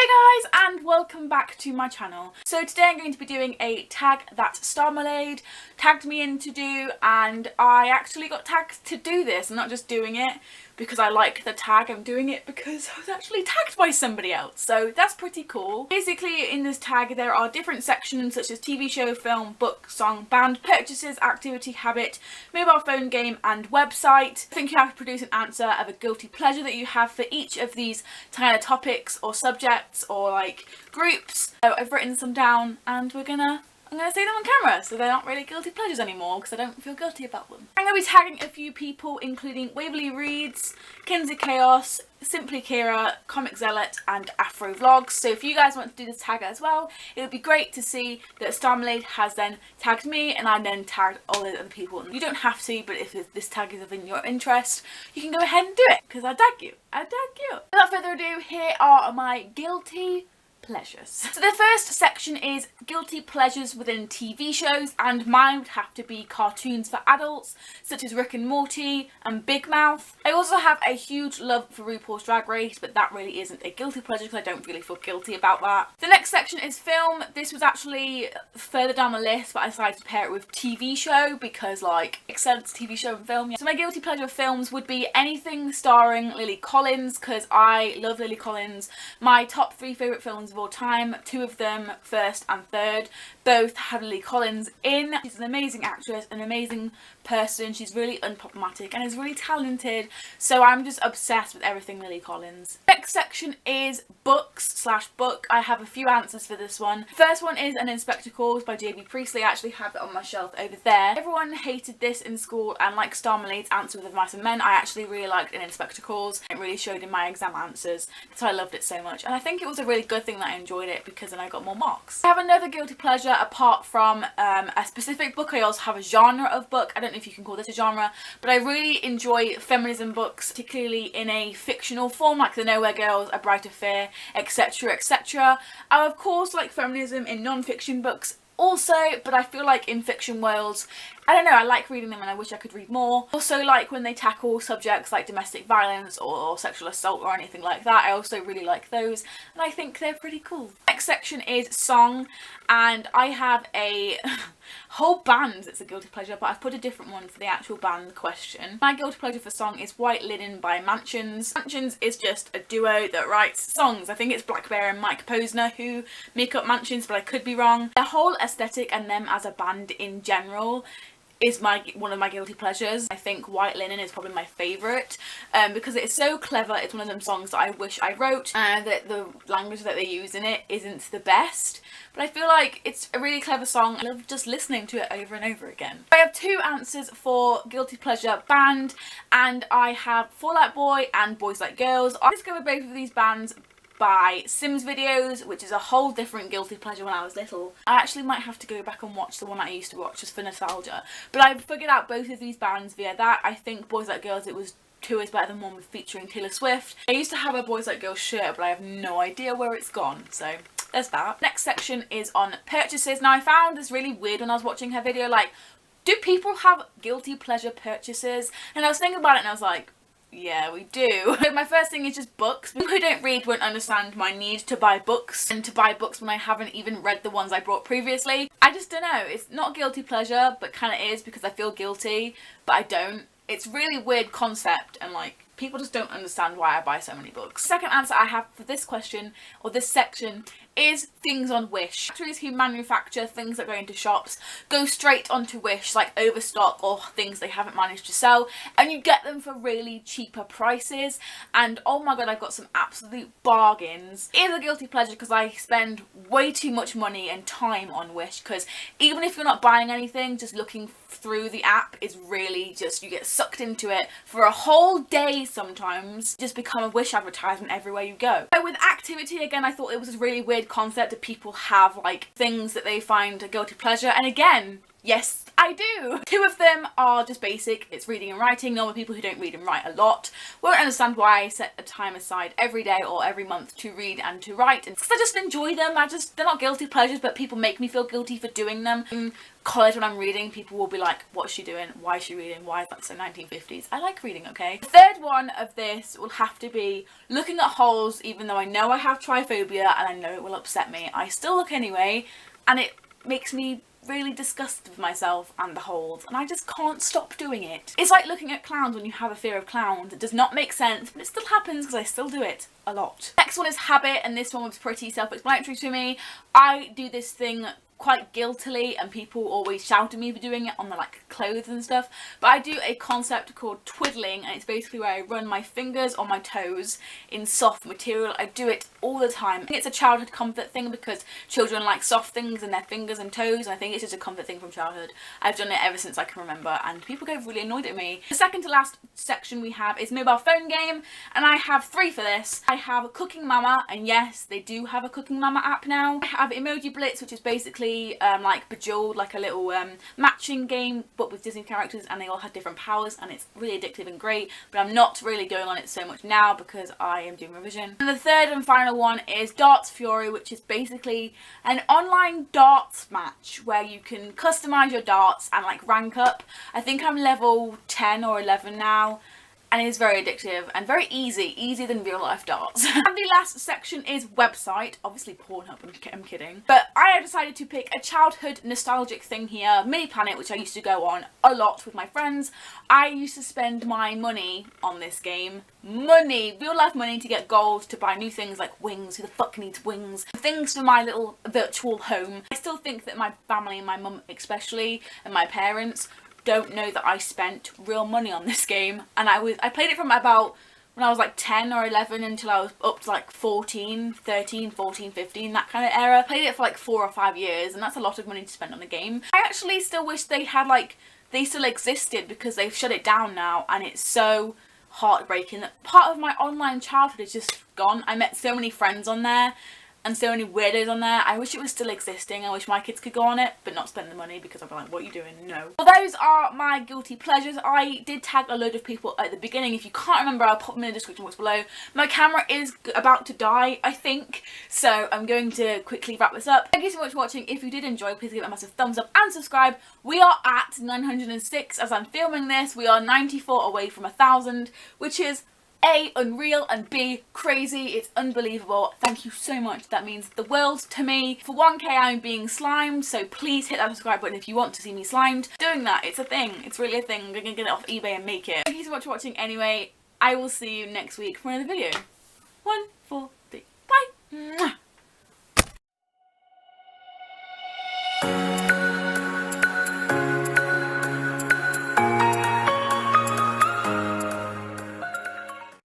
Hey guys, and welcome back to my channel. So today I'm going to be doing a tag that Starmalade tagged me in to do, and I actually got tagged to do this. I'm not just doing it because I like the tag, I'm doing it because I was actually tagged by somebody else, so that's pretty cool. Basically in this tag there are different sections such as TV show, film, book, song, band, purchases, activity, habit, mobile phone game and website. I think you have to produce an answer of a guilty pleasure that you have for each of these kind of topics or subjects or like groups. So I've written some down and I'm gonna say them on camera so they're not really guilty pleasures anymore because I don't feel guilty about them. I'm going to be tagging a few people including Waverly Reads, Kinsey Chaos, Simply Kira, Comic Zealot and Afro Vlogs. So if you guys want to do this tag as well, it would be great to see that Starmalade has then tagged me and I then tagged all those other people. You don't have to, but if this tag is of your interest, you can go ahead and do it because I tag you. I tag you. Without further ado, here are my guilty pleasures. So the first section is guilty pleasures within TV shows, and mine would have to be cartoons for adults such as Rick and Morty and Big Mouth. I also have a huge love for RuPaul's Drag Race, but that really isn't a guilty pleasure because I don't really feel guilty about that. The next section is film. This was actually further down the list, but I decided to pair it with TV show because like excellent TV show and film. So my guilty pleasure films would be anything starring Lily Collins because I love Lily Collins. My top 3 favourite films of all time, 2 of them, first and third, both have Lily Collins in. She's an amazing actress, an amazing person, she's really unproblematic and is really talented, so I'm just obsessed with everything Lily Collins. Next section is books/book. I have a few answers for this one. First one is An Inspectacles by J.B. Priestley. I actually have it on my shelf over there. Everyone hated this in school, and like Starmalade's answer with Mice and Men, I actually really liked An Inspectacles. It really showed in my exam answers, so I loved it so much, and I think it was a really good thing that I enjoyed it because then I got more marks. I have another guilty pleasure apart from a specific book. I also have a genre of book. I don't know if you can call this a genre, but I really enjoy feminism books, particularly in a fictional form like The Nowhere Girls, A Brighter Fear, etc, etc. I of course like feminism in non-fiction books also, but I feel like in fiction worlds, I don't know, I like reading them and I wish I could read more. Also like when they tackle subjects like domestic violence or sexual assault or anything like that. I also really like those and I think they're pretty cool. Next section is song, and I have a whole band that's a guilty pleasure, but I've put a different one for the actual band question. My guilty pleasure for song is White Linen by Mansions. Mansions is just a duo that writes songs. I think it's Black Bear and Mike Posner who make up Mansions, but I could be wrong. Their whole aesthetic and them as a band in general is one of my guilty pleasures. I think White Linen is probably my favourite because it is so clever. It's one of them songs that I wish I wrote, and that the language that they use in it isn't the best, but I feel like it's a really clever song. I love just listening to it over and over again. I have 2 answers for guilty pleasure band, and I have Fall Out Boy and Boys Like Girls. I discovered both of these bands by Sims videos, which is a whole different guilty pleasure when I was little. I actually might have to go back and watch the one that I used to watch just for nostalgia, but I figured out both of these bands via that. I think Boys Like Girls, it was 2 is better than 1 with featuring Taylor Swift. I used to have a Boys Like Girls shirt, but I have no idea where it's gone, so there's that. Next section is on purchases. Now I found this really weird when I was watching her video, like, do people have guilty pleasure purchases? And I was thinking about it and I was like, yeah, we do. So my first thing is just books. People who don't read won't understand my need to buy books, and to buy books when I haven't even read the ones I bought previously. I just don't know. It's not guilty pleasure, but kind of is because I feel guilty, but I don't. It's really weird concept, and like people just don't understand why I buy so many books. Second answer I have for this question, or this section, is things on Wish. Factories who manufacture things that go into shops go straight onto Wish, like Overstock or things they haven't managed to sell, and you get them for really cheaper prices, and oh my god, I've got some absolute bargains. It is a guilty pleasure because I spend way too much money and time on Wish, because even if you're not buying anything, just looking through the app is really just, you get sucked into it for a whole day sometimes. Just become a Wish advertisement everywhere you go. So with activity, again, I thought it was a really weird concept that people have like things that they find a guilty pleasure, and again, yes, I do! 2 of them are just basic. It's reading and writing. Normal people who don't read and write a lot won't understand why I set a time aside every day or every month to read and to write. And because I just enjoy them. They're not guilty pleasures, but people make me feel guilty for doing them. In college, when I'm reading, people will be like, what's she doing? Why is she reading? Why is that so 1950s? I like reading, okay? The third one of this will have to be looking at holes, even though I know I have tryphobia and I know it will upset me. I still look anyway, and it makes me really disgusted with myself and the holes, and I just can't stop doing it. It's like looking at clowns when you have a fear of clowns. It does not make sense, but it still happens because I still do it a lot. Next one is habit, and this one was pretty self-explanatory to me. I do this thing quite guiltily, and people always shout at me for doing it on the like clothes and stuff, but I do a concept called twiddling, and it's basically where I run my fingers on my toes in soft material. I do it all the time. I think it's a childhood comfort thing because children like soft things in their fingers and toes, and I think it's just a comfort thing from childhood. I've done it ever since I can remember, and people get really annoyed at me. The second to last section we have is mobile phone game, and I have 3 for this. I have Cooking Mama, and yes, they do have a Cooking Mama app now. I have Emoji Blitz, which is basically like Bejeweled, like a little matching game but with Disney characters, and they all have different powers, and it's really addictive and great, but I'm not really going on it so much now because I am doing revision. And the third and final one is Darts Fury, which is basically an online darts match where you can customize your darts and like rank up. I think I'm level 10 or 11 now, and it is very addictive and very easy, easier than real life darts. And the last section is website, obviously Pornhub, I'm kidding. But I have decided to pick a childhood nostalgic thing here, Miniplanet, which I used to go on a lot with my friends. I used to spend my money on this game. Money, real life money, to get gold, to buy new things like wings. Who the fuck needs wings? Things for my little virtual home. I still think that my family, and my mum especially, and my parents, don't know that I spent real money on this game. And I played it from about when I was like 10 or 11 until I was up to like 13, 14, 15, that kind of era. I played it for like 4 or 5 years, and that's a lot of money to spend on the game. I actually still wish they had they still existed, because they've shut it down now, and it's so heartbreaking that part of my online childhood is just gone. I met so many friends on there and so many weirdos on there. I wish it was still existing. I wish my kids could go on it, but not spend the money, because I'd be like, what are you doing? No. Well, those are my guilty pleasures. I did tag a load of people at the beginning. If you can't remember, I'll pop them in the description box below. My camera is about to die, I think, so I'm going to quickly wrap this up. Thank you so much for watching. If you did enjoy, please give it a massive thumbs up and subscribe. We are at 906 as I'm filming this. We are 94 away from 1,000, which is A, unreal, and B, crazy. It's unbelievable. Thank you so much. That means the world to me. For 1k I'm being slimed, so please hit that subscribe button if you want to see me slimed. Doing that, it's a thing. It's really a thing. I'm gonna get it off eBay and make it. Thank you so much for watching anyway. I will see you next week for another video. 1, 4, 3, bye! Mwah.